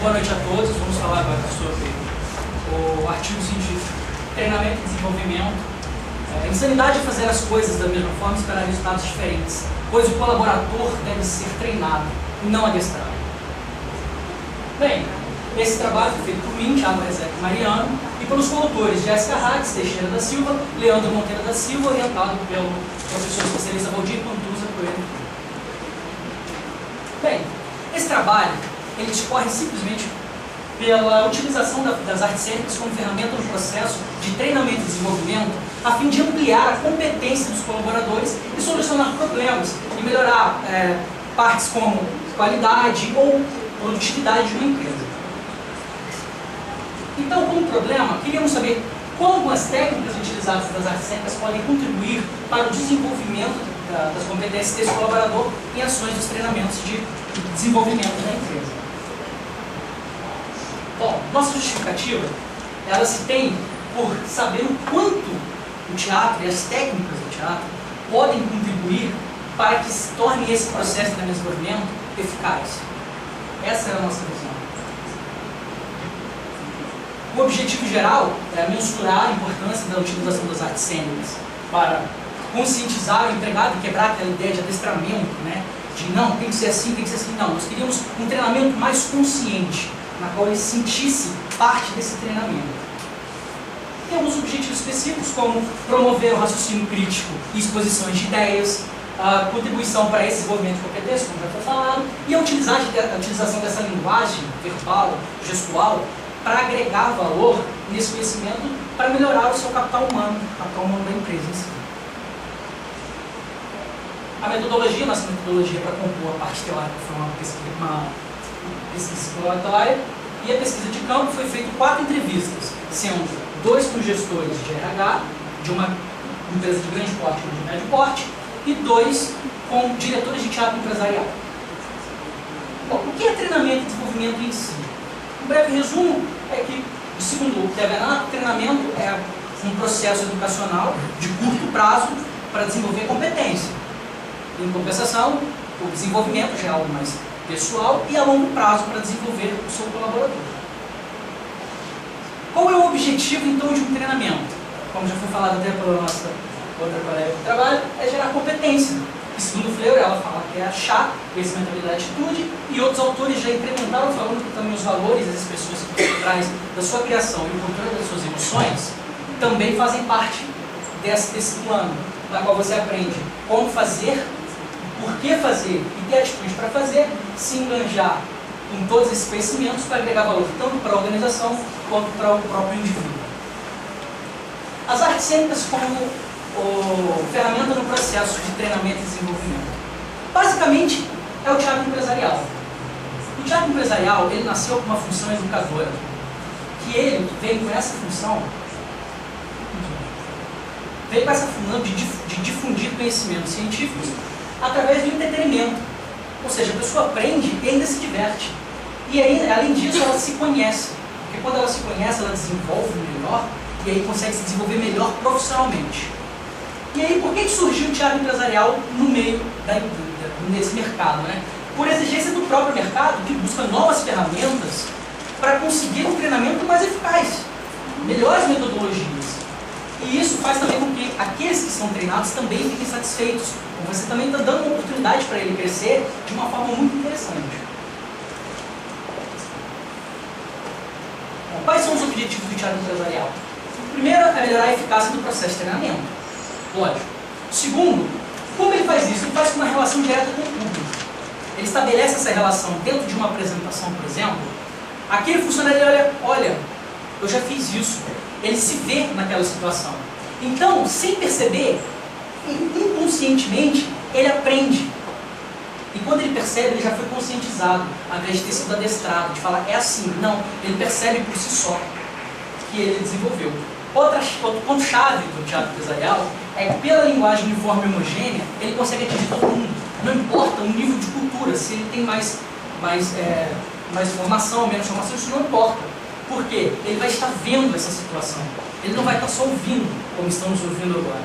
Boa noite a todos. Vamos falar agora sobre o artigo científico Treinamento e Desenvolvimento. Insanidade é fazer as coisas da mesma forma e esperar resultados diferentes, pois o colaborador deve ser treinado e não adestrado. Bem, esse trabalho foi feito por mim, Thiago Rezec Mariano, e pelos coautores Jéssica Hades, Teixeira da Silva, Leandro Monteiro da Silva, orientado pelo professor especialista Valdir Pantuza Coelho. Bem, esse trabalho ele discorre simplesmente pela utilização das artes cênicas como ferramenta no processo de treinamento e desenvolvimento, a fim de ampliar a competência dos colaboradores e solucionar problemas e melhorar partes como qualidade ou produtividade de uma empresa. Então, como problema, queríamos saber como as técnicas utilizadas das artes cênicas podem contribuir para o desenvolvimento das competências desse colaborador em ações dos treinamentos de desenvolvimento da empresa. Bom, nossa justificativa, ela se tem por saber o quanto o teatro e as técnicas do teatro podem contribuir para que se torne esse processo de desenvolvimento eficaz. Essa é a nossa visão. O objetivo geral é mensurar a importância da utilização das artes cênicas para conscientizar o empregado e quebrar aquela ideia de adestramento, né? De não, tem que ser assim, tem que ser assim. Não, nós queríamos um treinamento mais consciente, na qual ele sentisse parte desse treinamento. Temos objetivos específicos como promover o raciocínio crítico e exposições de ideias, a contribuição para esse desenvolvimento de competência, como já foi falado, e a utilização dessa linguagem verbal, gestual, para agregar valor nesse conhecimento, para melhorar o seu capital humano da empresa em si. A metodologia, nossa metodologia para compor a parte teórica foi uma pesquisa exploratória, e a pesquisa de campo foi feita 4 entrevistas, sendo 2 com gestores de RH, de uma empresa de grande porte ou de médio porte, e 2 com diretores de teatro empresarial. Bom, o que é treinamento e desenvolvimento em si? Um breve resumo é que, segundo o THNA, o treinamento é um processo educacional de curto prazo para desenvolver competência. Em compensação, o desenvolvimento já é algo mais pessoal e a longo prazo para desenvolver o seu colaborador. Qual é o objetivo, então, de um treinamento? Como já foi falado até pela nossa outra colega de trabalho, é gerar competência. E segundo Fleury, ela fala que é achar conhecimento, habilidade e atitude, e outros autores já implementaram falando que também os valores, as expressões que por trás da sua criação e o controle das suas emoções também fazem parte desse plano, na qual você aprende como fazer, por que fazer e ter atitude para fazer, se enganjar com todos esses conhecimentos para agregar valor tanto para a organização quanto para o próprio indivíduo. As artes cênicas como ferramenta no processo de treinamento e desenvolvimento. Basicamente, é o teatro empresarial. O teatro empresarial, ele nasceu com uma função educadora, que ele veio com essa função, de difundir conhecimentos científicos através do entretenimento. Ou seja, a pessoa aprende e ainda se diverte. E aí, além disso, ela se conhece. Porque quando ela se conhece, ela desenvolve melhor e aí consegue se desenvolver melhor profissionalmente. E aí, por que surgiu o teatro empresarial no meio desse mercado, né? Por exigência do próprio mercado, que busca novas ferramentas para conseguir um treinamento mais eficaz, melhores metodologias. E isso faz também com que aqueles que são treinados também fiquem satisfeitos. Você também está dando uma oportunidade para ele crescer de uma forma muito interessante. Bom, quais são os objetivos do teatro empresarial? O primeiro é melhorar a eficácia do processo de treinamento. Lógico. Segundo, como ele faz isso? Ele faz com uma relação direta com o público. Ele estabelece essa relação dentro de uma apresentação, por exemplo. Aquele funcionário olha, eu já fiz isso. Ele se vê naquela situação. Então, sem perceber, inconscientemente, ele aprende. E quando ele percebe, ele já foi conscientizado, ao invés de ter sido adestrado, de falar, é assim. Não, ele percebe por si só que ele desenvolveu. Outro ponto-chave do teatro empresarial é que, pela linguagem uniforme e homogênea, ele consegue atingir todo mundo. Não importa o nível de cultura, se ele tem mais formação ou menos formação, isso não importa. Por quê? Ele vai estar vendo essa situação. Ele não vai estar só ouvindo, como estamos ouvindo agora.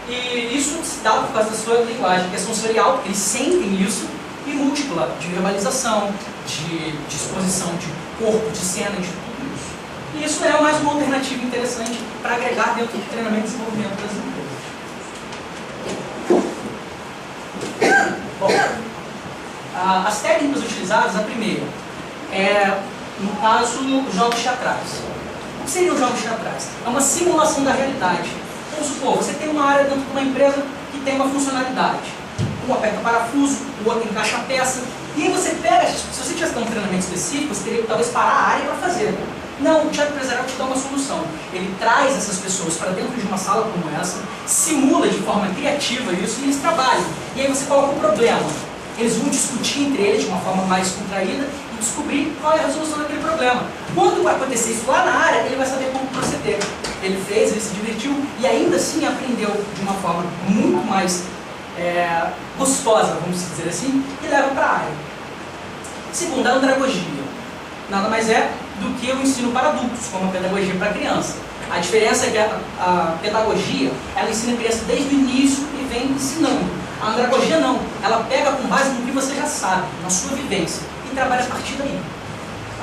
E isso se dá por causa da sua linguagem, que é sensorial, porque eles sentem isso e múltipla de verbalização, de exposição de corpo, de cena, de tudo isso. E isso é mais uma alternativa interessante para agregar dentro do treinamento e desenvolvimento das empresas. Bom, as técnicas utilizadas, a primeira é, no caso, jogos teatrais. O que seriam jogos teatrais? É uma simulação da realidade. Vamos supor, você tem uma área dentro de uma empresa que tem uma funcionalidade. Um aperta parafuso, o outro encaixa a peça. E aí você pega, se você tivesse um treinamento específico, você teria que talvez parar a área para fazer. Não, o teatro empresarial te dá uma solução. Ele traz essas pessoas para dentro de uma sala como essa, simula de forma criativa isso e eles trabalham. E aí você coloca um problema. Eles vão discutir entre eles de uma forma mais contraída e descobrir qual é a resolução daquele problema. Quando vai acontecer isso lá na área, ele vai saber como proceder. Ele fez, ele se divertiu e ainda assim aprendeu de uma forma muito mais gostosa, vamos dizer assim, e leva para a área. Segundo, a andragogia. Nada mais é do que o ensino para adultos, como a pedagogia para criança. A diferença é que a pedagogia, ela ensina a criança desde o início e vem ensinando. A andragogia não, ela pega com base no que você já sabe, na sua vivência, e trabalha a partir daí.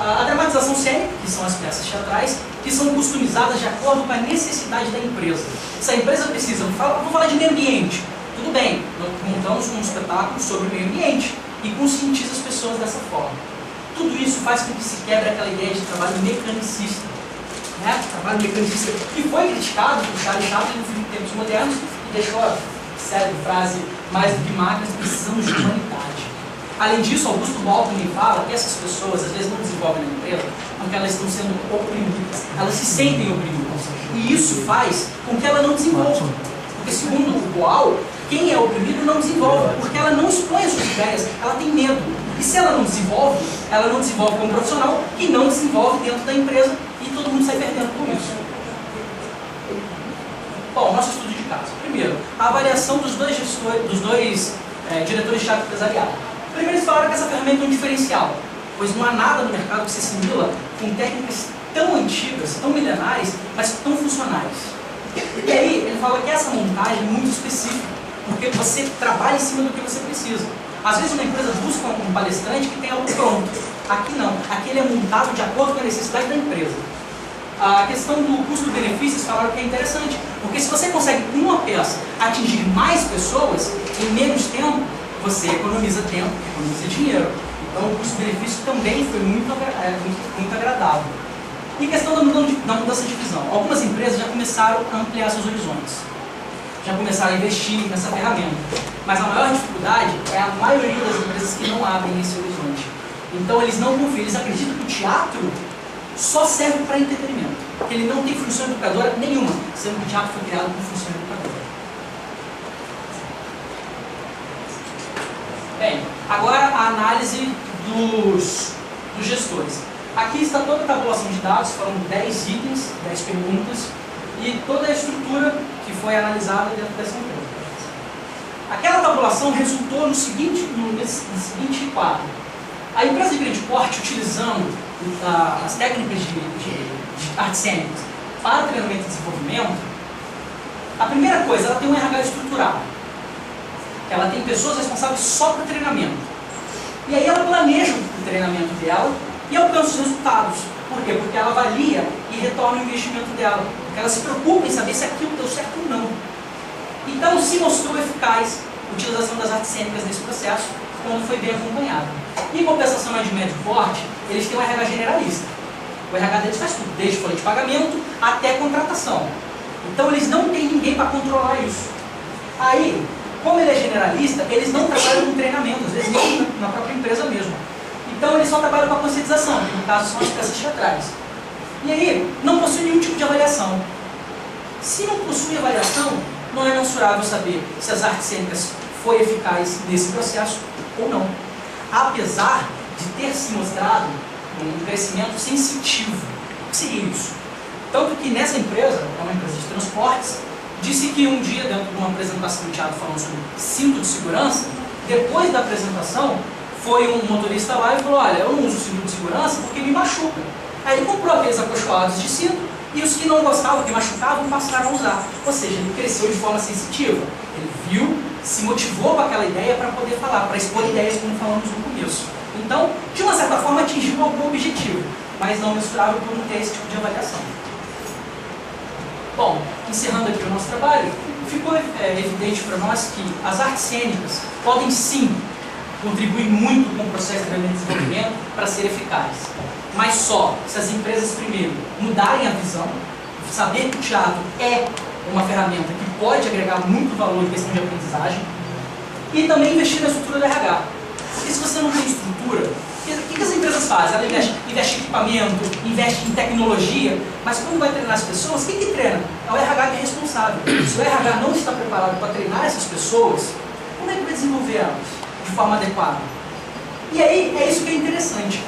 A dramatização cênica, que são as peças teatrais, que são customizadas de acordo com a necessidade da empresa. Se a empresa precisa, vamos falar de meio ambiente, tudo bem, nós montamos um espetáculo sobre o meio ambiente e conscientiza as pessoas dessa forma. Tudo isso faz com que se quebre aquela ideia de trabalho mecanicista. Né? Trabalho mecanicista que foi criticado por Charlie Chaplin nos tempos modernos e deixou a célebre frase, mais do que máquinas, precisamos de humanidade. Além disso, Augusto Boal também fala que essas pessoas às vezes não desenvolvem na empresa porque elas estão sendo oprimidas, elas se sentem oprimidas. E isso faz com que ela não desenvolva. Porque segundo o Boal, quem é oprimido não desenvolve, porque ela não expõe as suas ideias, ela tem medo. E se ela não desenvolve como profissional e não desenvolve dentro da empresa e todo mundo sai perdendo com isso. Bom, nosso estudo de caso. Primeiro, a avaliação dos dois diretores de teatro empresarial. Primeiro, eles falaram que essa ferramenta é um diferencial, pois não há nada no mercado que se assimila com técnicas tão antigas, tão milenares, mas tão funcionais. E aí, ele fala que essa montagem é muito específica, porque você trabalha em cima do que você precisa. Às vezes uma empresa busca um palestrante que tem algo pronto. Aqui não. Aqui ele é montado de acordo com a necessidade da empresa. A questão do custo-benefício, eles falaram que é interessante, porque se você consegue com uma peça atingir mais pessoas em menos tempo, você economiza tempo, economiza dinheiro. Então o custo-benefício também foi muito agradável. E questão da mudança de visão. Algumas empresas já começaram a ampliar seus horizontes. Já começaram a investir nessa ferramenta. Mas a maior dificuldade é a maioria das empresas que não abrem esse horizonte. Então eles não confiam, eles acreditam que o teatro só serve para entretenimento. Que ele não tem função educadora nenhuma, sendo que o teatro foi criado com função educadora. Bem, agora a análise dos gestores. Aqui está toda a tabulação de dados, foram 10 itens, 10 perguntas, e toda a estrutura que foi analisada dentro dessa empresa. Aquela tabulação resultou no seguinte quadro. A empresa de grande porte, utilizando as técnicas de artes cênicas para treinamento e desenvolvimento, a primeira coisa, ela tem um RH estruturado. Ela tem pessoas responsáveis só por treinamento. E aí ela planeja o treinamento dela e alcança os resultados. Por quê? Porque ela avalia e retorna o investimento dela. Porque ela se preocupa em saber se aquilo deu certo ou não. Então se mostrou eficaz a utilização das artes cênicas nesse processo, quando foi bem acompanhado. Em compensação mais de médio porte, eles têm um RH generalista. O RH deles faz tudo, desde folha de pagamento até contratação. Então eles não têm ninguém para controlar isso. Aí, como ele é generalista, eles não trabalham com treinamento, às vezes nem na própria empresa mesmo. Então eles só trabalham com a conscientização, que no caso são as peças teatrais. E aí, não possui nenhum tipo de avaliação. Se não possui avaliação, não é mensurável saber se as artes cênicas foi eficaz nesse processo ou não. Apesar de ter se mostrado um crescimento sensitivo. O que seria isso? Tanto que nessa empresa, é uma empresa de transportes, disse que um dia, dentro de uma apresentação do teatro falando sobre cinto de segurança, depois da apresentação, foi um motorista lá e falou, olha, eu não uso cinto de segurança porque me machuca. Aí ele comprou aqueles acolchoados de cinto e os que não gostavam, que machucavam, passaram a usar. Ou seja, ele cresceu de forma sensitiva. Ele viu, se motivou com aquela ideia para poder falar, para expor ideias, como falamos no começo. Então, de uma certa forma, atingiu algum objetivo, mas não mensurável por não ter esse tipo de avaliação. Bom, encerrando aqui o nosso trabalho, ficou evidente para nós que as artes cênicas podem sim contribuir muito com o processo de desenvolvimento para ser eficaz. Mas só se as empresas primeiro mudarem a visão, saber que o teatro é uma ferramenta que pode agregar muito valor em questão de aprendizagem, e também investir na estrutura do RH. Porque se você não tem estrutura, o que as empresas fazem? Ela investe em equipamento, investe em tecnologia, mas quando vai treinar as pessoas, quem que treina? É o RH que é responsável. Se o RH não está preparado para treinar essas pessoas, como é que vai desenvolver elas de forma adequada? E aí, é isso que é interessante.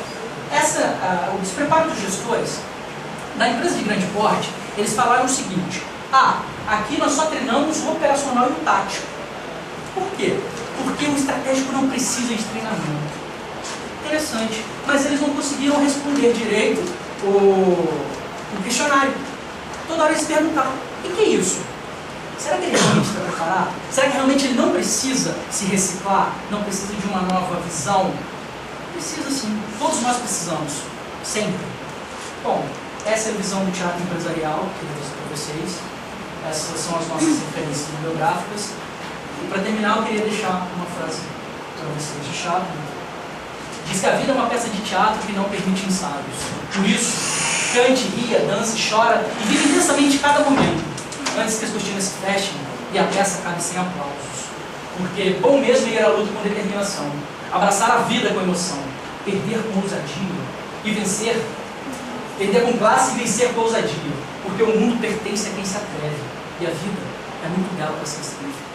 O despreparo dos gestores, na empresa de grande porte, eles falaram o seguinte: aqui nós só treinamos o operacional e o tático. Por quê? Porque o estratégico não precisa de treinamento. Interessante, mas eles não conseguiram responder direito o questionário. Toda hora eles perguntaram: o que é isso? Será que ele realmente está preparado? Será que realmente ele não precisa se reciclar? Não precisa de uma nova visão? Precisa sim, todos nós precisamos, sempre. Bom, essa é a visão do teatro empresarial que eu trouxe para vocês. Essas são as nossas referências bibliográficas. E para terminar, eu queria deixar uma frase para vocês de Chapman. Diz que a vida é uma peça de teatro que não permite ensaios. Por isso, cante, ria, dance, chora e vive intensamente cada momento, antes que as cortinas se fechem e a peça acabe sem aplausos. Porque bom mesmo é ir à luta com determinação, abraçar a vida com emoção, perder com ousadia e vencer, perder com classe e vencer com ousadia, porque o mundo pertence a quem se atreve e a vida é muito bela para ser escrita.